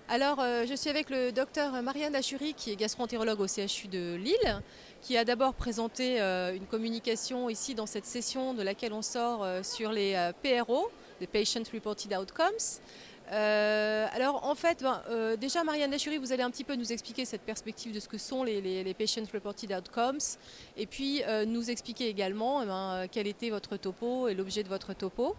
Alors, je suis avec le docteur Marianne Achury, qui est gastro-entérologue au CHU de Lille, qui a d'abord présenté une communication ici dans cette session de laquelle on sort sur les PRO, les Patient Reported Outcomes. Alors, en fait, déjà, Marianne Achury, vous allez un petit peu nous expliquer cette perspective de ce que sont les Patient Reported Outcomes, et puis nous expliquer également quel était votre topo et l'objet de votre topo.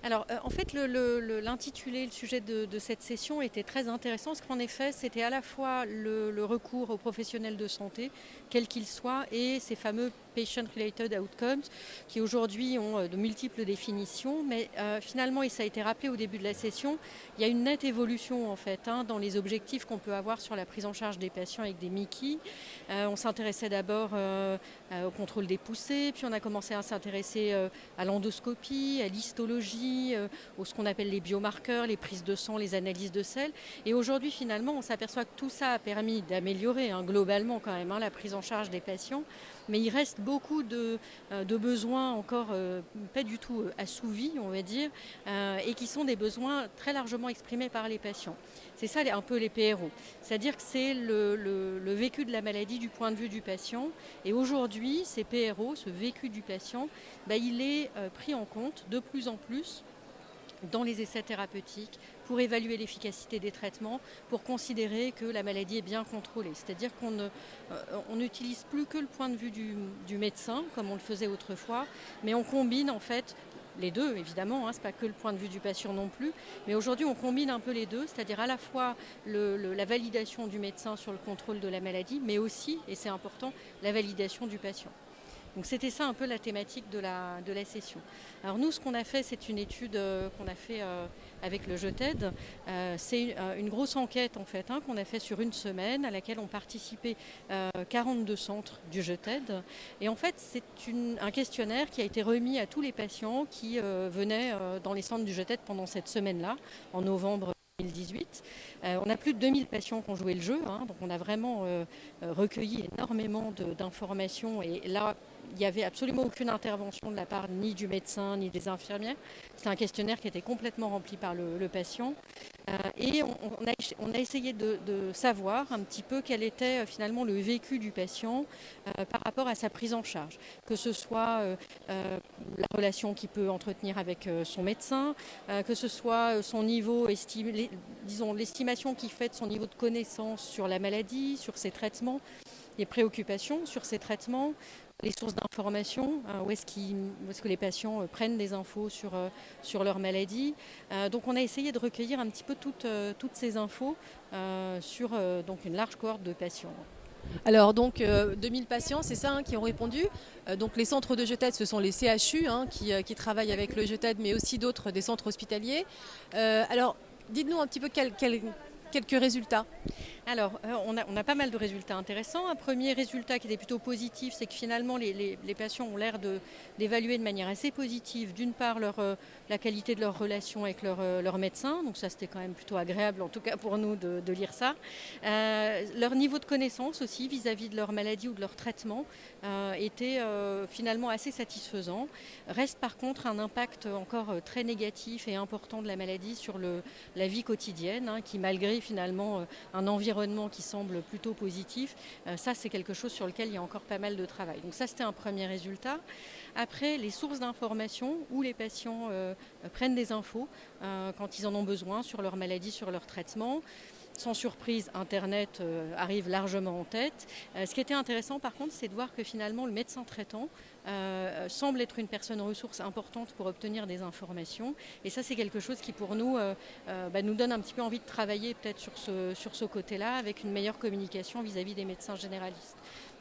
Alors, en fait, l'intitulé, le sujet de cette session était très intéressant parce qu'en effet, c'était à la fois le recours aux professionnels de santé, quels qu'ils soient, et ces fameux patient-related outcomes qui aujourd'hui ont de multiples définitions. Mais finalement, et ça a été rappelé au début de la session, il y a une nette évolution en fait dans les objectifs qu'on peut avoir sur la prise en charge des patients avec des MICI. On s'intéressait d'abord au contrôle des poussées, puis on a commencé à s'intéresser à l'endoscopie, à l'histologie, ce qu'on appelle les biomarqueurs, les prises de sang, les analyses de sel. Et aujourd'hui, finalement, on s'aperçoit que tout ça a permis d'améliorer globalement quand même la prise en charge des patients. Mais il reste beaucoup de besoins encore pas du tout assouvis, on va dire, et qui sont des besoins très largement exprimés par les patients. C'est ça un peu les PRO. C'est-à-dire que c'est le vécu de la maladie du point de vue du patient. Et aujourd'hui, ces PRO, ce vécu du patient, il est pris en compte de plus en plus dans les essais thérapeutiques pour évaluer l'efficacité des traitements, pour considérer que la maladie est bien contrôlée. C'est-à-dire qu'on n'utilise plus que le point de vue du médecin, comme on le faisait autrefois, mais on combine en fait les deux, évidemment, ce n'est pas que le point de vue du patient non plus, mais aujourd'hui on combine un peu les deux, c'est-à-dire à la fois la validation du médecin sur le contrôle de la maladie, mais aussi, et c'est important, la validation du patient. Donc c'était ça un peu la thématique de la session. Alors nous, ce qu'on a fait, c'est une étude qu'on a fait avec le JETED. C'est une grosse enquête en fait qu'on a fait sur une semaine à laquelle ont participé 42 centres du JETED. Et en fait, c'est un questionnaire qui a été remis à tous les patients qui venaient dans les centres du JETED pendant cette semaine-là, en novembre 2018. On a plus de 2000 patients qui ont joué le jeu, donc on a vraiment recueilli énormément d'informations et là, il n'y avait absolument aucune intervention de la part ni du médecin ni des infirmières. C'est un questionnaire qui était complètement rempli par le patient. Et on a essayé de savoir un petit peu quel était finalement le vécu du patient par rapport à sa prise en charge. Que ce soit la relation qu'il peut entretenir avec son médecin, que ce soit son niveau, disons l'estimation qu'il fait de son niveau de connaissance sur la maladie, sur ses traitements, les préoccupations sur ces traitements, les sources d'information, où est-ce que les patients prennent des infos sur leur maladie. Donc on a essayé de recueillir un petit peu toutes ces infos sur donc une large cohorte de patients. Alors donc 2000 patients, c'est ça qui ont répondu. Donc les centres de JETED, ce sont les CHU qui travaillent avec le JETED, mais aussi d'autres des centres hospitaliers. Alors dites-nous un petit peu quelques résultats. Alors, on a pas mal de résultats intéressants. Un premier résultat qui était plutôt positif, c'est que finalement, les patients ont l'air d'évaluer de manière assez positive, d'une part, la qualité de leur relation avec leur médecin. Donc ça, c'était quand même plutôt agréable, en tout cas pour nous, de lire ça. Leur niveau de connaissance aussi vis-à-vis de leur maladie ou de leur traitement était finalement assez satisfaisant. Reste par contre un impact encore très négatif et important de la maladie sur la vie quotidienne, qui malgré finalement un environnement qui semble plutôt positif, ça c'est quelque chose sur lequel il y a encore pas mal de travail. Donc ça c'était un premier résultat. Après, les sources d'information où les patients prennent des infos quand ils en ont besoin sur leur maladie, sur leur traitement. Sans surprise, Internet arrive largement en tête. Ce qui était intéressant par contre, c'est de voir que finalement le médecin traitant semble être une personne ressource importante pour obtenir des informations. Et ça, c'est quelque chose qui pour nous nous donne un petit peu envie de travailler peut-être sur ce côté-là avec une meilleure communication vis-à-vis des médecins généralistes.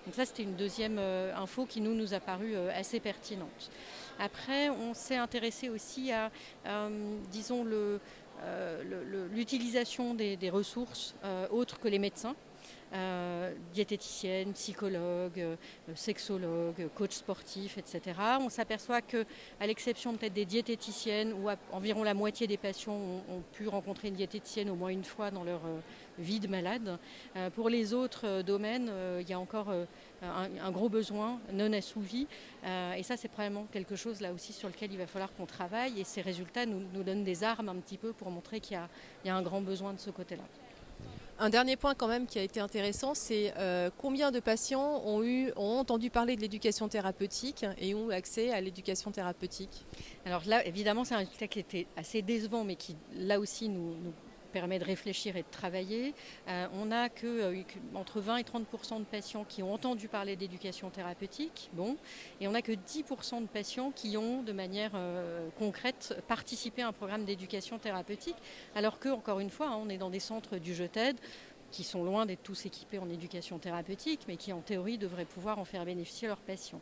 Donc ça, c'était une deuxième info qui nous a paru assez pertinente. Après, on s'est intéressé aussi à, disons, l'utilisation des ressources autres que les médecins. diététicienne, psychologue, sexologue, coach sportif, etc. On s'aperçoit qu'à l'exception peut-être des diététiciennes, où environ la moitié des patients ont pu rencontrer une diététicienne au moins une fois dans leur vie de malade, pour les autres domaines, il y a encore un gros besoin non assouvi. Et ça, c'est probablement quelque chose là aussi sur lequel il va falloir qu'on travaille. Et ces résultats nous donnent des armes un petit peu pour montrer qu'il y a un grand besoin de ce côté-là. Un dernier point quand même qui a été intéressant, c'est combien de patients ont entendu parler de l'éducation thérapeutique et ont eu accès à l'éducation thérapeutique. Alors là, évidemment, c'est un résultat qui était assez décevant, mais qui là aussi nous permet de réfléchir et de travailler. On n'a qu'entre 20 et 30% de patients qui ont entendu parler d'éducation thérapeutique, et on n'a que 10% de patients qui ont, de manière concrète, participé à un programme d'éducation thérapeutique, alors que, encore une fois, on est dans des centres du Je t'aide, qui sont loin d'être tous équipés en éducation thérapeutique, mais qui en théorie devraient pouvoir en faire bénéficier leurs patients.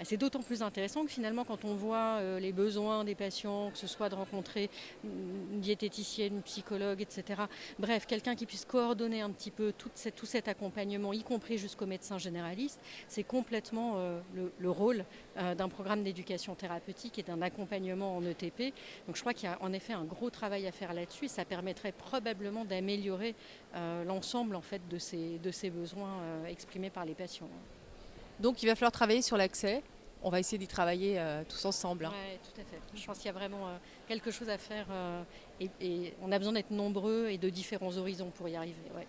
C'est d'autant plus intéressant que finalement quand on voit les besoins des patients, que ce soit de rencontrer une diététicienne, une psychologue, etc. Bref, quelqu'un qui puisse coordonner un petit peu tout cet accompagnement, y compris jusqu'au médecin généraliste, c'est complètement le rôle d'un programme d'éducation thérapeutique et d'un accompagnement en ETP. Donc je crois qu'il y a en effet un gros travail à faire là-dessus et ça permettrait probablement d'améliorer l'ensemble en fait de ces besoins exprimés par les patients. Donc il va falloir travailler sur l'accès. On va essayer d'y travailler tous ensemble. Oui, tout à fait. Je pense qu'il y a vraiment quelque chose à faire et on a besoin d'être nombreux et de différents horizons pour y arriver. Ouais.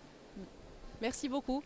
Merci beaucoup.